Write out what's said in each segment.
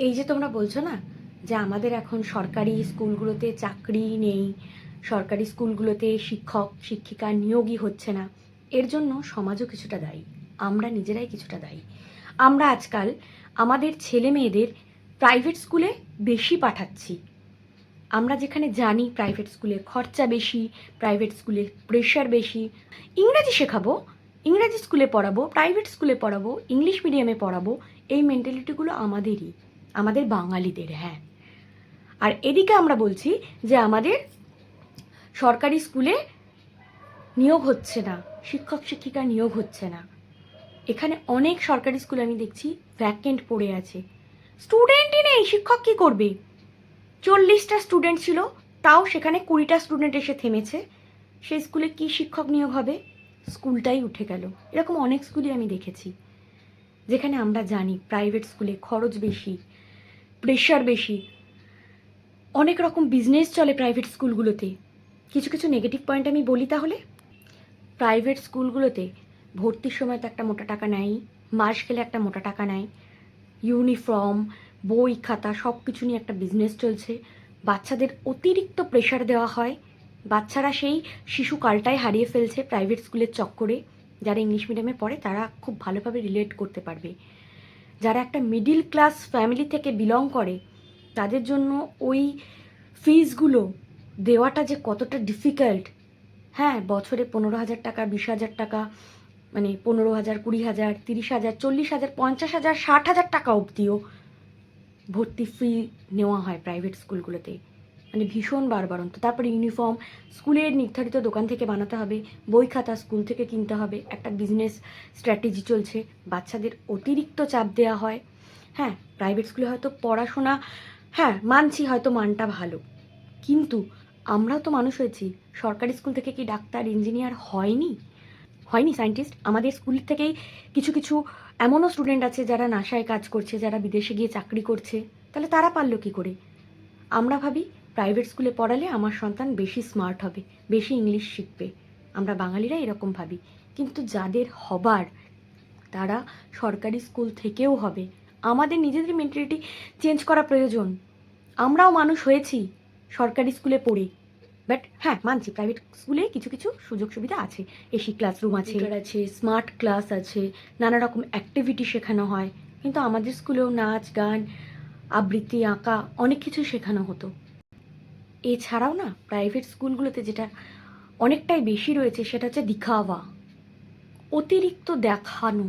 এই যে তোমরা বলছো না যে আমাদের এখন সরকারি স্কুলগুলোতে চাকরি নেই, সরকারি স্কুলগুলোতে শিক্ষক শিক্ষিকা নিয়োগই হচ্ছে না, এর জন্য সমাজও কিছুটা দায়ী, আমরা নিজেরাই কিছুটা দায়ী। আমরা আজকাল আমাদের ছেলে মেয়েদের প্রাইভেট স্কুলে বেশি পাঠাচ্ছি। আমরা যেখানে জানি প্রাইভেট স্কুলে খরচা বেশি, প্রাইভেট স্কুলে প্রেশার বেশি, ইংরাজি শেখাবো, ইংরাজি স্কুলে পড়াবো, প্রাইভেট স্কুলে পড়াবো, ইংলিশ মিডিয়ামে পড়াবো, এই মেন্টালিটিগুলো আমাদেরই, আমাদের বাঙালিদের। হ্যাঁ, আর এদিকে আমরা বলছি যে আমাদের সরকারি স্কুলে নিয়োগ হচ্ছে না, শিক্ষক শিক্ষিকা নিয়োগ হচ্ছে না। এখানে অনেক সরকারি স্কুল আমি দেখছি ভ্যাকেন্ট পড়ে আছে, স্টুডেন্টই নেই, শিক্ষক কী করবে? 40টা স্টুডেন্ট ছিল, তাও সেখানে 20টা স্টুডেন্ট এসে থেমেছে। সেই স্কুলে কি শিক্ষক নিয়োগ হবে? স্কুলটাই উঠে গেল। এরকম অনেক স্কুলই আমি দেখেছি, যেখানে আমরা জানি প্রাইভেট স্কুলে খরচ বেশি, প্রেশার বেশি, অনেক রকম বিজনেস চলে প্রাইভেট স্কুলগুলোতে। কিছু কিছু নেগেটিভ পয়েন্ট আমি বলি তাহলে। প্রাইভেট স্কুলগুলোতে ভর্তির সময় তো একটা মোটা টাকা নেয়, মাস গেলে একটা মোটা টাকা নেয়, ইউনিফর্ম, বই খাতা সব কিছু নিয়ে একটা বিজনেস চলছে। বাচ্চাদের অতিরিক্ত প্রেশার দেওয়া হয়, বাচ্চারা সেই শিশুকালটাই হারিয়ে ফেলছে প্রাইভেট স্কুলের চক্করে। যারা ইংলিশ মিডিয়ামে পড়ে তারা খুব ভালোভাবে রিলেট করতে পারবে। যারা একটা মিডিল ক্লাস ফ্যামিলি থেকে বিলং করে তাদের জন্য ওই ফিজগুলো দেওয়াটা যে কতটা ডিফিকাল্ট। হ্যাঁ, বছরে 15,000 টাকা, 20,000 টাকা, মানে 15,000, 20,000, 30,000, 40,000, 50,000, 60,000 টাকা অবধিও ভর্তি ফি নেওয়া হয় প্রাইভেট স্কুলগুলোতে, মানে ভীষণ বাড়বাড়ন্ত। তারপরে ইউনিফর্ম স্কুলের নির্ধারিত দোকান থেকে বানাতে হবে, বই খাতা স্কুল থেকে কিনতে হবে, একটা বিজনেস স্ট্র্যাটেজি চলছে, বাচ্চাদের অতিরিক্ত চাপ দেওয়া হয়। হ্যাঁ, প্রাইভেট স্কুলে হয়তো পড়াশোনা, হ্যাঁ মানছি হয়তো মানটা ভালো, কিন্তু আমরাও তো মানুষ হয়েছি। সরকারি স্কুল থেকে কি ডাক্তার ইঞ্জিনিয়ার হয়নি? হয়নি সায়েন্টিস্ট? আমাদের স্কুল থেকেই কিছু কিছু এমনও স্টুডেন্ট আছে যারা নাসায় কাজ করছে, যারা বিদেশে গিয়ে চাকরি করছে। তাহলে তারা পারলো কী করে? আমরা ভাবি প্রাইভেট স্কুলে পড়ালে আমার সন্তান বেশি স্মার্ট হবে, বেশি ইংলিশ শিখবে। আমরা বাঙালিরা এরকম ভাবি, কিন্তু যাদের হবার তারা সরকারি স্কুল থেকেও হবে। আমাদের নিজেদের মেন্টালিটি চেঞ্জ করা প্রয়োজন। আমরাও মানুষ হয়েছি সরকারি স্কুলে পড়ে, বাট হ্যাঁ মানছি প্রাইভেট স্কুলে কিছু কিছু সুযোগ সুবিধা আছে, এসি ক্লাসরুম আছে, স্মার্ট ক্লাস আছে, নানা রকম অ্যাক্টিভিটি শেখানো হয়। কিন্তু আমাদের স্কুলেও নাচ গান, আবৃত্তি, আঁকা অনেক কিছু শেখানো হতো। এছাড়াও না প্রাইভেট স্কুলগুলোতে যেটা অনেকটাই বেশি রয়েছে সেটা হচ্ছে দিখাওয়া, অতিরিক্ত দেখানো,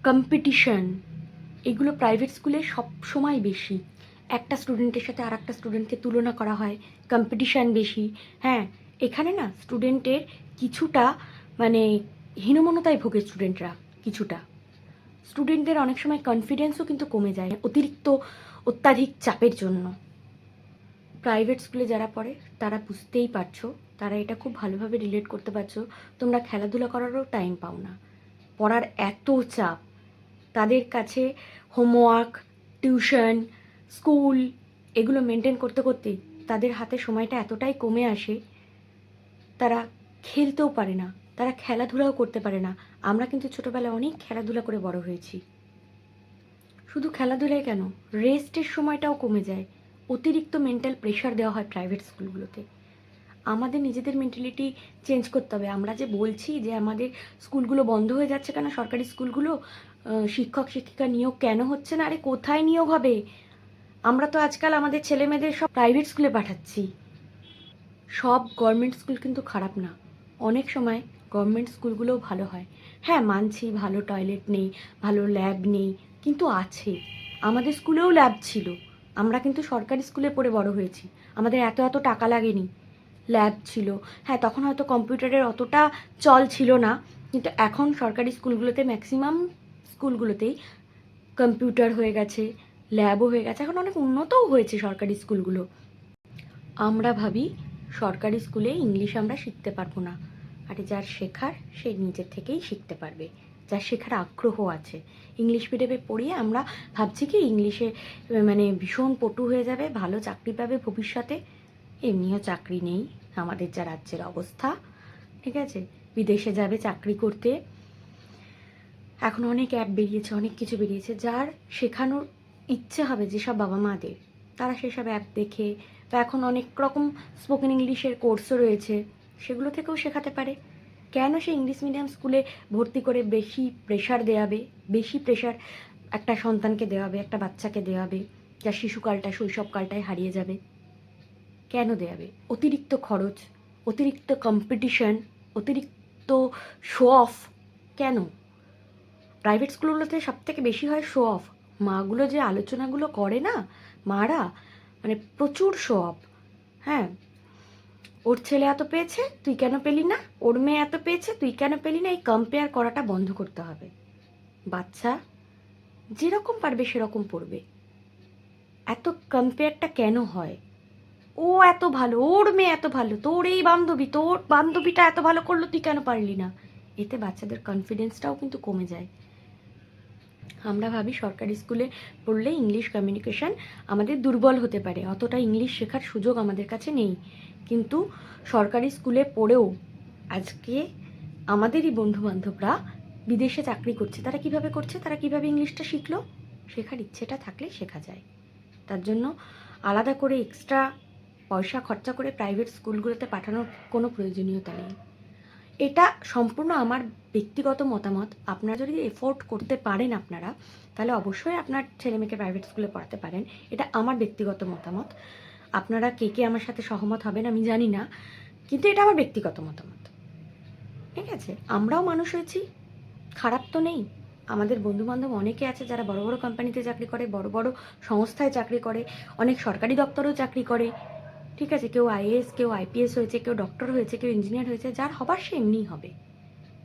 কম্পিটিশন। এগুলো প্রাইভেট স্কুলে সব সময় বেশি। একটা স্টুডেন্টের সাথে আর একটা স্টুডেন্টকে তুলনা করা হয়, কম্পিটিশান বেশি। হ্যাঁ, এখানে না স্টুডেন্টের কিছুটা মানে হীনমন্যতায় ভোগে স্টুডেন্টরা, কিছুটা স্টুডেন্টদের অনেক সময় কনফিডেন্সও কিন্তু কমে যায় অতিরিক্ত অত্যাধিক চাপের জন্য। প্রাইভেট স্কুলে যারা পড়ে তারা বুঝতেই পারছো, তারা এটা খুব ভালোভাবে রিলেট করতে পারছো। তোমরা খেলাধুলা করারও টাইম পাও না, পড়ার এত চাপ তাদের কাছে। হোমওয়ার্ক, টিউশন, স্কুল এগুলো মেনটেন করতে করতে তাদের হাতে সময়টা এতটাই কমে আসে, তারা খেলতেও পারে না, তারা খেলাধুলাও করতে পারে না। আমরা কিন্তু ছোটোবেলায় অনেক খেলাধুলা করে বড় হয়েছি। শুধু খেলাধুলায় কেন, রেস্টের সময়টাও কমে যায়, অতিরিক্ত মেন্টাল প্রেশার দেওয়া হয় প্রাইভেট স্কুলগুলোতে। আমাদের নিজেদের মেন্টালিটি চেঞ্জ করতে হবে। আমরা যে বলছি যে আমাদের স্কুলগুলো বন্ধ হয়ে যাচ্ছে কেন, সরকারি স্কুলগুলো শিক্ষক শিক্ষিকা নিয়োগ কেন হচ্ছে না, আরে কোথায় নিয়োগ হবে? আমরা তো আজকাল আমাদের ছেলে মেয়েদের সব প্রাইভেট স্কুলে পাঠাচ্ছি। সব গভর্নমেন্ট স্কুল কিন্তু খারাপ না, অনেক সময় গভর্নমেন্ট স্কুলগুলোও ভালো হয়। হ্যাঁ মানছি ভালো টয়লেট নেই, ভালো ল্যাব নেই, কিন্তু আছে। আমাদের স্কুলেও ল্যাব ছিল, আমরা কিন্তু সরকারি স্কুলে পড়ে বড় হয়েছি, আমাদের এত এত টাকা লাগেনি, ল্যাব ছিল। হ্যাঁ, তখন হয়তো কম্পিউটারের অতটা চল ছিল না, কিন্তু এখন সরকারি স্কুলগুলোতে ম্যাক্সিমাম স্কুলগুলোতেই কম্পিউটার হয়ে গেছে, ল্যাবও হয়ে গেছে, এখন অনেক উন্নতও হয়েছে সরকারি স্কুলগুলো। আমরা ভাবি সরকারি স্কুলে ইংলিশ আমরা শিখতে পারবো না, আরে যার শেখার সে নিজের থেকেই শিখতে পারবে, যার শেখার আগ্রহ আছে। ইংলিশ মিডিয়ামে পড়িয়ে আমরা ভাবছি কি ইংলিশে মানে ভীষণ পটু হয়ে যাবে, ভালো চাকরি পাবে ভবিষ্যতে। এমনিও চাকরি নেই আমাদের যা রাজ্যের অবস্থা, ঠিক আছে, বিদেশে যাবে চাকরি করতে। এখন অনেক অ্যাপ বেরিয়েছে, অনেক কিছু বেরিয়েছে, যার শেখানোর ইচ্ছে হবে যেসব বাবা মাদের, তারা সেসব অ্যাপ দেখে, বা এখন অনেক রকম স্পোকেন ইংলিশের কোর্সও রয়েছে, সেগুলো থেকেও শেখাতে পারে। কেন সে ইংলিশ মিডিয়াম স্কুলে ভর্তি করে বেশি প্রেশার দেওয়াবে, বেশি প্রেশার একটা সন্তানকে দেওয়াবে, একটা বাচ্চাকে দেওয়াবে, যার শিশুকালটা শৈশবকালটায় হারিয়ে যাবে? কেন দেওয়াবে? অতিরিক্ত খরচ, অতিরিক্ত কম্পিটিশন, অতিরিক্ত শো অফ। কেন? প্রাইভেট স্কুলগুলোতে সব থেকে বেশি হয় শো অফ। মাগুলো যে আলোচনাগুলো করে না, মারা, মানে প্রচুর শো অফ। হ্যাঁ, ওর ছেলে এত পেয়েছে তুই কেন পেলি না, ওর মেয়ে এত পেয়েছে তুই কেন পেলি না, এই কম্পেয়ার করাটা বন্ধ করতে হবে। বাচ্চা যেরকম পারবে সেরকম পড়বে। এত কম্পেয়ারটা কেন হয়? ও এত ভালো, ওর মেয়ে এত ভালো, তোর এই বান্ধবী, তোর বান্ধবীটা এত ভালো করলো তুই কেন পারলি না? এতে বাচ্চাদের কনফিডেন্সটাও কিন্তু কমে যায়। আমরা ভাবি সরকারি স্কুলে পড়লে ইংলিশ কমিউনিকেশান আমাদের দুর্বল হতে পারে, অতটা ইংলিশ শেখার সুযোগ আমাদের কাছে নেই। কিন্তু সরকারি স্কুলে পড়েও আজকে আমাদেরই বন্ধুবান্ধবরা বিদেশে চাকরি করছে। তারা কিভাবে করছে? তারা কিভাবে ইংলিশটা শিখলো? শেখার ইচ্ছেটা থাকলে শেখা যায়। তার জন্য আলাদা করে এক্সট্রা পয়সা খরচা করে প্রাইভেট স্কুলগুলোতে পাঠানোর কোনো প্রয়োজনীয়তা নেই। এটা সম্পূর্ণ আমার ব্যক্তিগত মতামত। আপনারা যদি এফোর্ড করতে পারেন আপনারা, তাহলে অবশ্যই আপনার ছেলেমেয়েকে প্রাইভেট স্কুলে পড়াতে পারেন। এটা আমার ব্যক্তিগত মতামত। আপনারা কে কে আমার সাথে সহমত হবেন আমি জানি না, কিন্তু এটা আমার ব্যক্তিগত মতামত। ঠিক আছে? আমরাও মানুষ হয়েছি, খারাপ তো নেই। আমাদের বন্ধুবান্ধব অনেকে আছে যারা বড় বড় কোম্পানিতে চাকরি করে, বড় বড় সংস্থায় চাকরি করে, অনেক সরকারি দপ্তরেও চাকরি করে। ঠিক আছে? কেউ আইএএস, কেউ আইপিএস হয়েছে, কেউ ডক্টর হয়েছে, কেউ ইঞ্জিনিয়ার হয়েছে। যার হবার সে এমনিই হবে।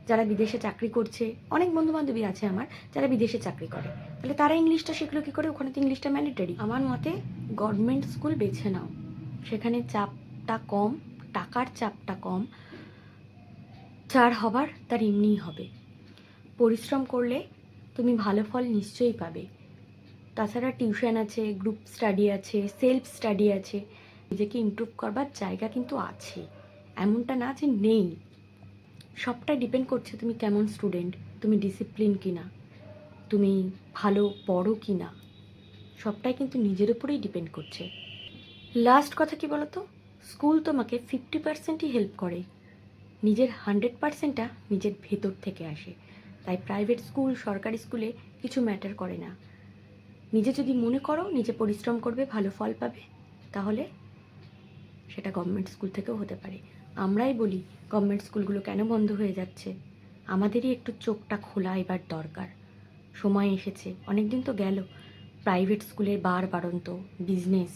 যারা বিদেশে চাকরি করছে, অনেক বন্ধুবান্ধবী আছে আমার যারা বিদেশে চাকরি করে, তাহলে তারা ইংলিশটা শিখলো কী করে? ওখানে তো ইংলিশটা ম্যান্ডেটরি। আমার মতে গভর্নমেন্ট স্কুল বেছে নাও, সেখানে চাপটা কম, টাকার চাপটা কম, যার হবার তার এমনিই হবে। পরিশ্রম করলে তুমি ভালো ফল নিশ্চয়ই পাবে। তাছাড়া টিউশন আছে, গ্রুপ স্টাডি আছে, সেলফ স্টাডি আছে, নিজেকে ইমপ্রুভ করবার জায়গা কিন্তু আছে, এমনটা না যে নেই। সবটাই ডিপেন্ড করছে তুমি কেমন স্টুডেন্ট, তুমি ডিসিপ্লিন কিনা, তুমি ভালো পড়ো কি না, সবটাই কিন্তু নিজের উপরেই ডিপেন্ড করছে। লাস্ট কথা কি বলো তো, স্কুল তোমাকে 50%ই হেল্প করে, নিজের 100%টা নিজের ভেতর থেকে আসে। তাই প্রাইভেট স্কুল, সরকারি স্কুলে কিছু ম্যাটার করে না। নিজে যদি মনে করো নিজে পরিশ্রম করবে, ভালো ফল পাবে, তাহলে সেটা গভর্নমেন্ট স্কুল থেকেও হতে পারে। আমরাই বলি গভর্নমেন্ট স্কুলগুলো কেন বন্ধ হয়ে যাচ্ছে, আমাদেরই একটু চোখটা খোলা এবার দরকার। সময় এসেছে, অনেক দিন তো গেল, প্রাইভেট স্কুলের বাড়ন্ত বিজনেস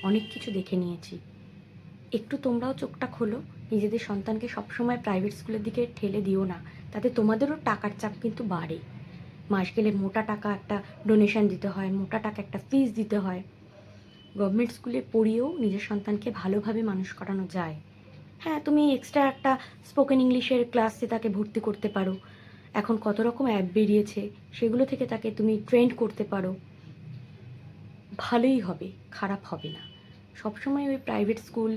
অনেক কিছু দেখে নিয়েছি। একটু তোমরাও চোখটা খোলো, নিজেদের সন্তানকে সবসময় প্রাইভেট স্কুলের দিকে ঠেলে দিও না, তাতে তোমাদেরও টাকার চাপ কিন্তু বাড়ে। মাস গেলে মোটা টাকা একটা ডোনেশন দিতে হয়, মোটা টাকা একটা ফিস দিতে হয়। গভর্নমেন্ট স্কুলে পড়িয়েও নিজের সন্তানকে ভালোভাবে মানুষ করানো যায়। হ্যাঁ, তুমি এক্সট্রা একটা স্পোকেন ইংলিশের ক্লাসে তাকে ভর্তি করতে পারো, এখন কত রকম অ্যাপ বেরিয়েছে, সেগুলো থেকে তাকে তুমি ট্রেন্ড করতে পারো, ভালোই হবে, খারাপ হবে না। সবসময় ওই private school,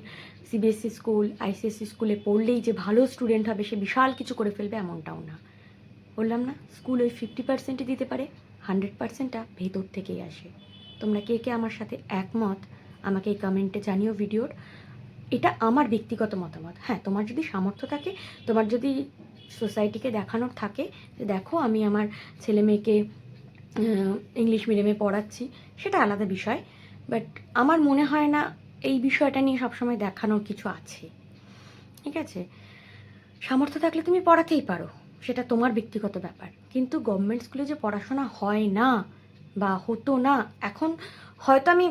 CBSE school, ICSE স্কুলে পড়লেই যে ভালো স্টুডেন্ট হবে, সে বিশাল কিছু করে ফেলবে, এমনটাও না। বললাম না, স্কুল ওই 50%ই দিতে পারে, 100%টা ভেতর থেকেই আসে। তোমরা কে কে আমার সাথে একমত আমাকে এই কমেন্টে জানিও ভিডিওর। এটা আমার ব্যক্তিগত মতামত। হ্যাঁ, তোমার যদি সামর্থ্য থাকে, তোমার যদি সোসাইটিকে দেখানোর থাকে যে দেখো আমি আমার ছেলে মেয়েকে ইংলিশ মিডিয়ামে পড়াচ্ছি, সেটা আলাদা বিষয়। বাট আমার মনে হয় না এই বিষয়টা নিয়ে সবসময় দেখানোর কিছু আছে। ঠিক আছে? সামর্থ্য থাকলে তুমি পড়াতেই পারো, সেটা তোমার ব্যক্তিগত ব্যাপার। কিন্তু গভর্নমেন্ট স্কুলে যে পড়াশোনা হয় না বা হতো না, এখন হয়তো আমি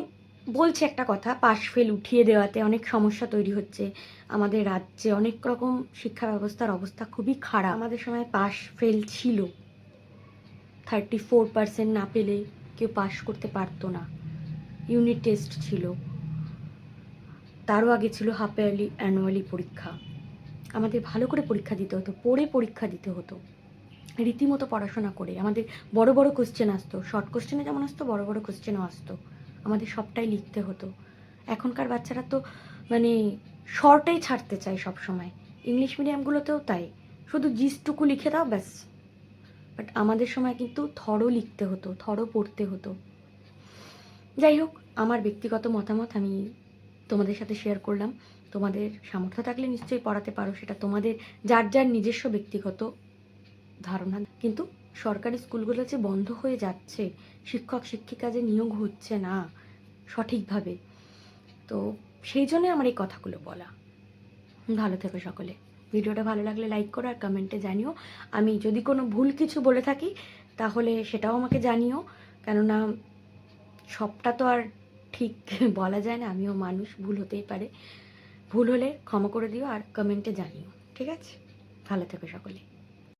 বলছি একটা কথা, পাশ ফেল উঠিয়ে দেওয়াতে অনেক সমস্যা তৈরি হচ্ছে। আমাদের রাজ্যে অনেক রকম শিক্ষা ব্যবস্থার অবস্থা খুবই খারাপ। আমাদের সময় পাশ ফেল ছিল, 34% না পেলে কেউ পাশ করতে পারতো না। ইউনিট টেস্ট ছিল, তারও আগে ছিল হাফ ইয়ারলি, অ্যানুয়ালি পরীক্ষা। আমাদের ভালো করে পরীক্ষা দিতে হতো, পড়ে পরীক্ষা দিতে হতো, রীতিমতো পড়াশোনা করে। আমাদের বড় বড় কোশ্চেন আসতো, শর্ট কোশ্চেনে যেমন আসতো, বড় বড় কোশ্চেনও আসতো, আমাদের সবটাই লিখতে হতো। এখনকার বাচ্চারা তো মানে শর্টেই ছাড়তে চায় সব সময়। ইংলিশ মিডিয়ামগুলোতেও তাই, শুধু জিসটুকু লিখে দাও ব্যাস। বাট আমাদের সময় কিন্তু থরও লিখতে হতো, থরও পড়তে হতো। যাই হোক, আমার ব্যক্তিগত মতামত আমি তোমাদের সাথে শেয়ার করলাম। তোমাদের সামর্থ্য থাকলে নিশ্চয়ই পড়াতে পারো, সেটা তোমাদের যার যার নিজস্ব ব্যক্তিগত ধারণা। কিন্তু সরকারি স্কুলগুলো যে বন্ধ হয়ে যাচ্ছে, শিক্ষক শিক্ষিকা যে নিয়োগ হচ্ছে না সঠিকভাবে, তো সেই জন্য আমার এই কথাগুলো বলা। ভালো থেকো সকলে। ভিডিওটা ভালো লাগলে লাইক করো আর কমেন্টে জানিও। আমি যদি কোনো ভুল কিছু বলে থাকি তাহলে সেটাও আমাকে জানিও, কেননা সবটা তো আর ঠিক বলা যায় না, আমিও মানুষ, ভুল হতেই পারে। ভুল হলে ক্ষমা করে দিও আর কমেন্টে জানিও, ঠিক আছে? ভালো থেকো সকলে।